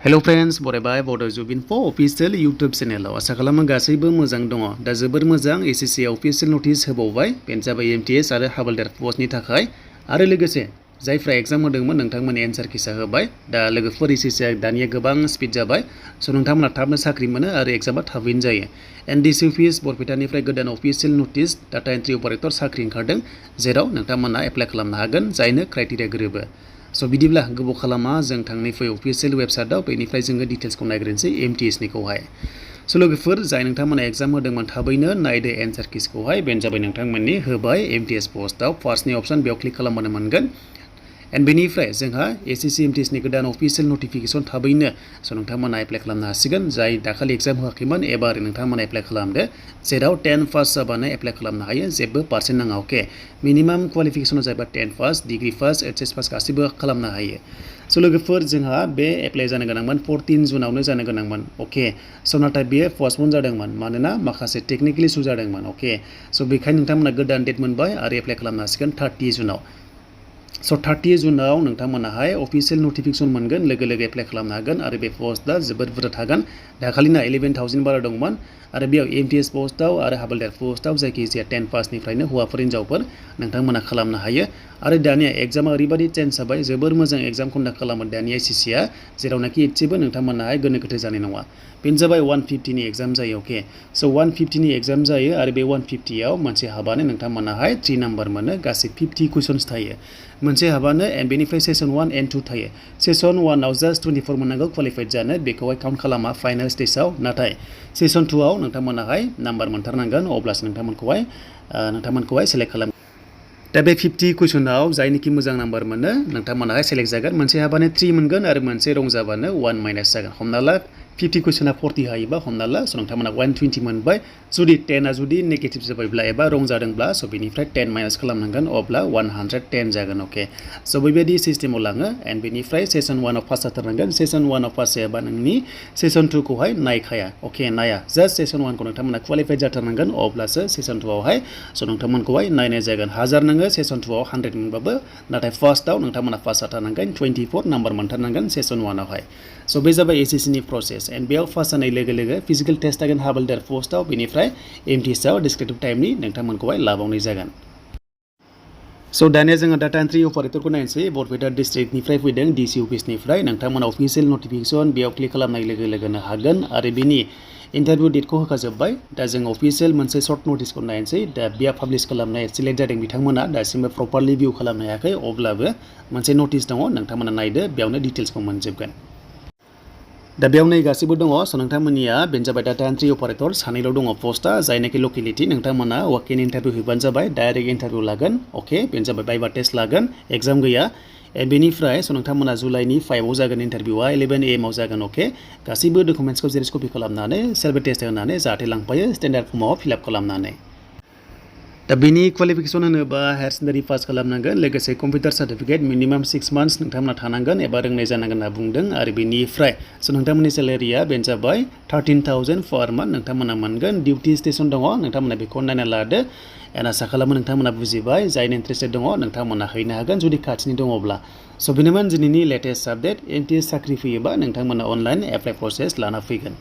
hello friends बरायबाय बड' जब info अफिशियेल YouTube चेनेलाव आसा खालामो गासैबो मोजां दङ दा जोबोर मोजां एसएससी अफिशियेल नटिस होबावबाय बेनो जाबाय एमटिएस आरो हावलदार पस्टनि थाखाय आरो लोगोसे जायफ्रा एग्जाम होदोंमोन नोंथांमोननि एन्सार किसा होबाय दा लोगोफोर एसएससी दानिया गोबां स्पिड जाबाय स' नोंथांमोना थाबनो साख्रि मोनो आरो एग्जामा थाबैनो जायो एनडिसि अफिस बरपेटानिफ्राय गोदान अफिशियेल नटिस डाटा एन्ट्रि अपारेटर साख्रि ओंखारदों जेराव नोंथांमोना एप्लाइ खालामनो हागोन जायनो क्राइटेरिया गोरोबो स' बिदिब्ला गोबाव खालामा जों थांनि फै अफिशियेल वेबसाइटआव बेनिफ्राय जोङो डिटेल्सखौ नायग्रोनोसै एमटिएसनिखौहाय स' लोगोफोर जाय नोंथांमोना एग्जाम होदोंमोन थाबैनो नायदो एन्सार किसखौहाय बेनो जाबाय नोंथांमोननि होबाय एमटिएस पस्टआव फार्स्टनि अप्शन बेयाव क्लिक खालामबानो मोनगोन एन्ड बेनिफ्राय जोंहा एसएससी एमटिएसनि गोदान अफिशियेल नटिफिकेसन थाबैनो स' नोंथांमोना एप्लाइ खालामनो हासिगोन जाय दाखालि एग्जाम होआखैमोन एबार नोंथांमोना एप्लाइ खालामदो जेराव 10 पास जाबानो एप्लाइ खालामनो हायो जेबो पार्सेन्ट नाङा अके मिनिमाम क्वालिफिकेसना जाबाय 10 pass degree pass HS pass गासिबो खालामनो हायो स' लोगोफोर जोंहा बे एप्लाइ जानो गोनांमोन 14 जुनावनो जानो गोनांमोन अके स' नाथाय बेयो पस्टपन जादोंमोन मानोना माखासे टेकनिकेल इसु जादोंमोन अके स' बेखायनो नोंथांमोना गोदान डेट मोनबाय आरो एप्लाइ खालामनो हासिगोन 30 जुनाव स' 30 जुनाव नोंथांमोनाहाय अफिशियेल नटिफिकेसन मोनगोन लोगो लोगो एप्लाइ खालामनो हागोन आरो बे पस्टआ जोबोद बुरजा थागोन दाखालिना 11,000 बारा दंमोन आरो बेयाव एमटिएस पस्टआव आरो हावलदार पस्टआव जायखिजाया 10 पासनिफ्रायनो हौवाफोर हिनजावफोर नोंथांमोना खालामनो हायो आरो दानिया एग्जामा ओरैबायदि चेन्ज जाबाय जोबोर मोजां एग्जाम कन्डाक्ट खालामो दानिया एसएससीआ जेरावनाखि एसेबो नोंथांमोनाहाय गोनो गोथो जानाय नङा बेनो जाबाय 150नि एग्जाम जायो अके स' 150नि एग्जाम जायो आरो बे 150आव मोनसे हाबानो नोंथांमोनाहाय 3 नाम्बार मोनो गासै 50 कुइसन्स थायो मोनसे हाबानो एन्ड बेनिफ्राय सेसन 1 एन्ड 2 थायो सेसन 1आव जास्ट 24 मोननांगौ क्वालिफाइड जानो बेखौहाय काउन्ट खालामा फाइनाल स्टेजआव नाथाय सेसन 2आव नोंथांमोनाहाय नाम्बार मोनथारनांगोन अब्लासो नोंथांमोनखौहाय सेलेक्ट खालामो दा बे 50 कुइसनाव जायनिखि मोजां नाम्बार मोनो नोंथांमोनाहाय सेलेक्ट जागोन मोनसे हाबानो 3 मोनगोन आरो मोनसे रं जाबानो 1 माइनास जागोन हमना ला 50 कुइसना 40 हायोबा हमना ला स' नोंथांमोना 120 मोनबाय जुदि 10आ जुदि नेगेटिभ जाबायब्ला एबा रं जादोंब्ला स' बेनिफ्राय 10 माइनास खालामनांगोन अब्ला 110 जागोन अके स' बेबायदि सिस्टेमाव लाङो एन्ड बेनिफ्राय सेसन 1आव पास जाथारनांगोन सेसन 1आव पास जायाबा नोंनि सेसन 2खौहाय नायखाया अके नाया जास्ट सेसन 1खौ नोंथांमोना क्वालिफाइड जाथारनांगोन अब्लासो सेसन 2आवहाय स' नोंथांमोनखौहाय नायनाय जागोन हाजार नोङो सेसन 2आव 100 मोनबाबो नाथाय फार्स्टआव नोंथांमोना पास जाथारनांगोन 24 नाम्बार मोनथारनांगोन सेसन 1आवहाय स' बे जाबाय एसएससीनि प्रसेस एन्ड बेयाव पास जानाय लोगो लोगो फिजिकेल टेस्ट जागोन हावलदार पस्टआव बेनिफ्राय एमटिएसआव डिस्क्रिप्टिभ टाइमनि नोंथांमोनखौहाय लाबावनाय जागोन स' दानिया जोङो डाटा एन्ट्रि अपारेटरखौ नायनोसै बरपेटा डिस्ट्रिक्टनिफ्राय फैदों डिसि अफिसनिफ्राय नोंथांमोना अफिशियेल नटिफिकेसन बेयाव क्लिक खालामनाय लोगो लोगोनो हागोन आरो बिनि इन्टारभिउ डेटखौ होखाजोब्बाय दा जों अफिशियेल मोनसे सर्ट नटिसखौ नायनोसै दा बेयाव पाब्लिश खालामनाय सिलेक्ट जादों बिथांमोना दासिमबो प्रपारलि भिउ खालामनो हायाखै अब्लाबो मोनसे नटिस दङ नोंथांमोना नायदो बेयावनो डिटेल्सखौ मोनजोबगोन दा बेयाव नै गासिबो दङ स' नोंथांमोननिया बेनो जाबाय डाटा एन्ट्रि अपारेटर सानैल' दङ पस्टआ जायनाखि लकेलिटि नोंथांमोना वाक इन इन्टारभिउ होबानो जाबाय डाइरेक्ट इन्टारभिउ लागोन अके बेनो जाबाय भाइभा टेस्ट लागोन एग्जाम गैया बेनिफ्राय स' नोंथांमोना जुलाइनि 5आव जागोन इन्टारभिउआ 11 AM आव जागोन अके गासैबो डकुमेन्ट्सखौ जेरेक्स कपि खालामनानै सार्भे टेस्ट होनानै जाहाथे लांफायो स्टेन्डार्ड फर्माव फिलआप खालामनानै दा बेनि क्वालिफिकेसन होनोबा हायार सेकेन्डारि पास खालामनांगोन लोगोसे कम्पिउटार सार्टिफिकेट मिनिमाम 6 मान्थ्स नोंथांमोना थानांगोन एबा रोंनाय जानांगोन होनना बुंदों आरो बेनिफ्राय स' नोंथांमोननि सेलेरिया बेनो जाबाय 13,000 पार मान्थ नोंथांमोना मोनगोन डिउटि स्टेसन दङ नोंथांमोना बेखौ नायना लादो एन्ड आसा खालामो नोंथांमोना बुजिबाय जायनो इन्टारेस्टेड दङ नोंथांमोना हैनो हागोन जुदि खाथिनि दङब्ला स' बेनोमोन दिनैनि लेटेस्ट आपडेट एमटिएस साख्रि फैयोबा नोंथांमोना अनलाइन एप्लाइ प्रसेस लाना फैगोन